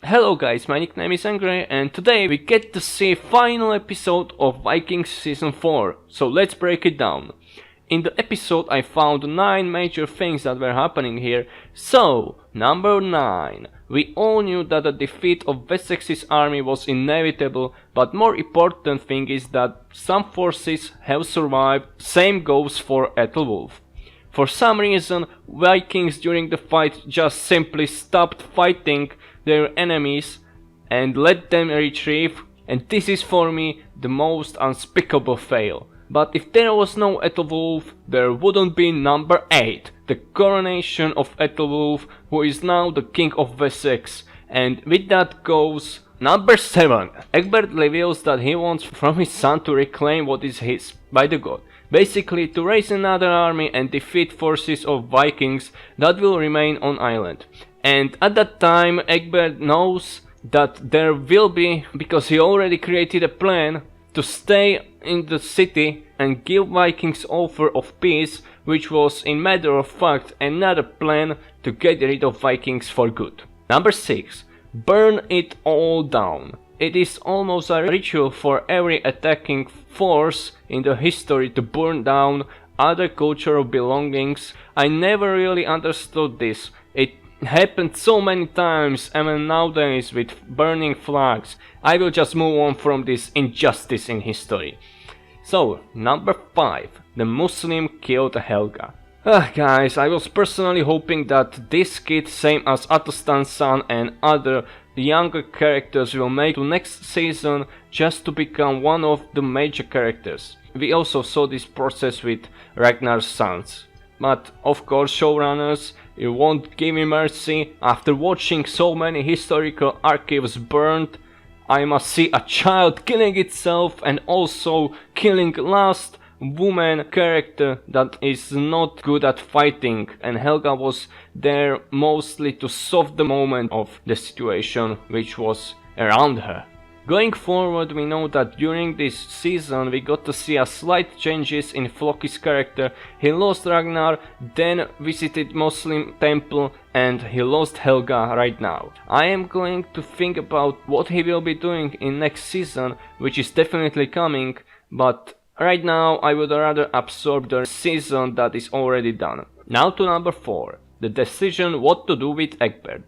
Hello guys, my nickname is Engrej and today we get to see final episode of Vikings Season 4, so let's break it down. In the episode I found 9 major things that were happening here. So, number 9. We all knew that the defeat of Wessexes' army was inevitable, but more important thing is that some forces have survived. Same goes for Ethelwolf. For some reason, Vikings during the fight just simply stopped fighting their enemies and let them retrieve, and this is for me the most unspeakable fail. But if there was no Ethelwolf, there wouldn't be number 8, the coronation of Ethelwolf, who is now the king of Wessex, and with that goes number 7. Ecbert reveals that he wants from his son to reclaim what is his by the god. Basically to raise another army and defeat forces of Vikings that will remain on island. And at that time Ecbert knows that there will be, because he already created a plan to stay in the city and give Vikings offer of peace, which was in matter of fact another plan to get rid of Vikings for good. Number 6. Burn it all down. It is almost a ritual for every attacking force in the history to burn down other cultural belongings. I never really understood this. It happened so many times, even nowadays with burning flags. I will just move on from this injustice in history. So, number 5. The Muslim killed Helga. Guys, I was personally hoping that this kid, same as Athelstan's son and other younger characters, will make to next season just to become one of the major characters. We also saw this process with Ragnar's sons. But of course, showrunners, you won't give me mercy. After watching so many historical archives burned, I must see a child killing itself and also killing last woman character that is not good at fighting, and Helga was there mostly to solve the moment of the situation which was around her. Going forward, we know that during this season we got to see a slight changes in Floki's character. He lost Ragnar, then visited Muslim temple, and he lost Helga right now. I am going to think about what he will be doing in next season, which is definitely coming, but right now I would rather absorb the season that is already done. Now to number 4, the decision what to do with Ecbert.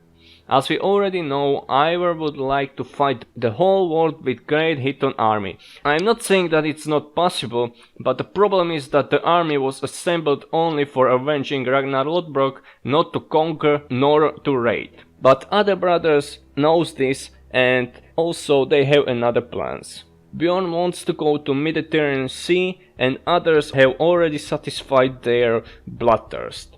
As we already know, Ivor would like to fight the whole world with great heathen army. I am not saying that it's not possible, but the problem is that the army was assembled only for avenging Ragnar Lodbrok, not to conquer nor to raid. But other brothers knows this, and also they have another plans. Bjorn wants to go to Mediterranean Sea, and others have already satisfied their bloodthirst.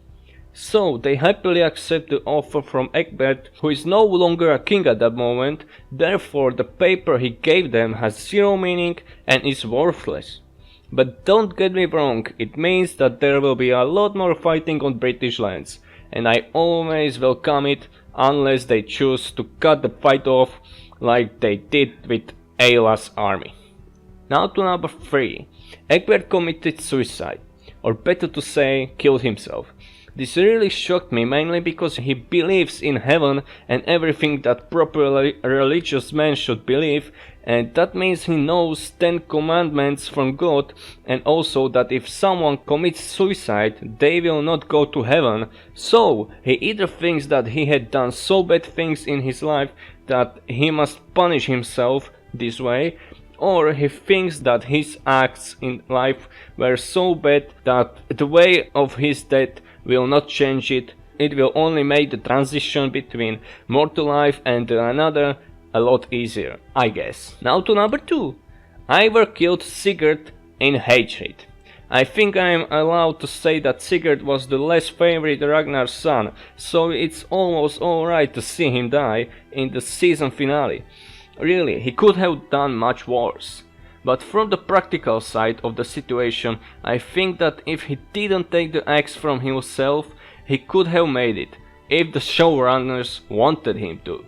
So they happily accept the offer from Ecbert, who is no longer a king at that moment. Therefore the paper he gave them has zero meaning and is worthless. But don't get me wrong, it means that there will be a lot more fighting on British lands, and I always welcome it unless they choose to cut the fight off like they did with Ayla's army. Now to number 3. Ecbert committed suicide, or better to say, killed himself. This really shocked me, mainly because he believes in heaven and everything that properly religious men should believe, and that means he knows 10 commandments from God, and also that if someone commits suicide, they will not go to heaven. So he either thinks that he had done so bad things in his life that he must punish himself this way, or he thinks that his acts in life were so bad that the way of his death will not change it. It will only make the transition between mortal life and another a lot easier, I guess. Now to number 2. Ivor killed Sigurd in hatred. I think I am allowed to say that Sigurd was the less favorite Ragnar's son, so it's almost alright to see him die in the season finale. Really, he could have done much worse. But from the practical side of the situation, I think that if he didn't take the axe from himself, he could have made it, if the showrunners wanted him to.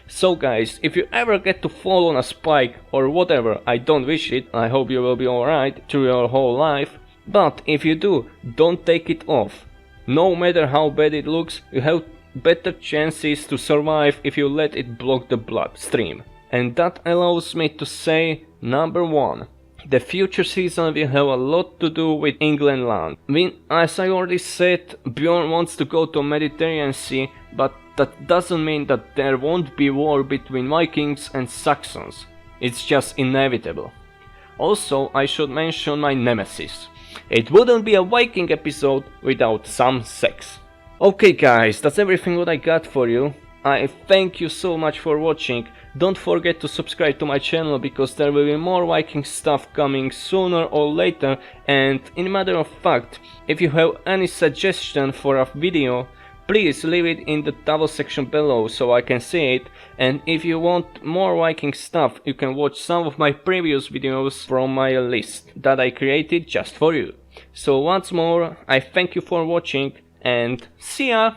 So guys, if you ever get to fall on a spike or whatever, I don't wish it, I hope you will be alright through your whole life, but if you do, don't take it off. No matter how bad it looks, you have better chances to survive if you let it block the bloodstream. And that allows me to say number 1. The future season will have a lot to do with England land. As I already said, Bjorn wants to go to Mediterranean Sea, but that doesn't mean that there won't be war between Vikings and Saxons. It's just inevitable. Also, I should mention my nemesis. It wouldn't be a Viking episode without some sex. Okay guys, that's everything what I got for you. I thank you so much for watching. Don't forget to subscribe to my channel because there will be more Viking stuff coming sooner or later, and in matter of fact, if you have any suggestion for a video, please leave it in the double section below so I can see it, and if you want more Viking stuff you can watch some of my previous videos from my list that I created just for you. So once more, I thank you for watching and see ya!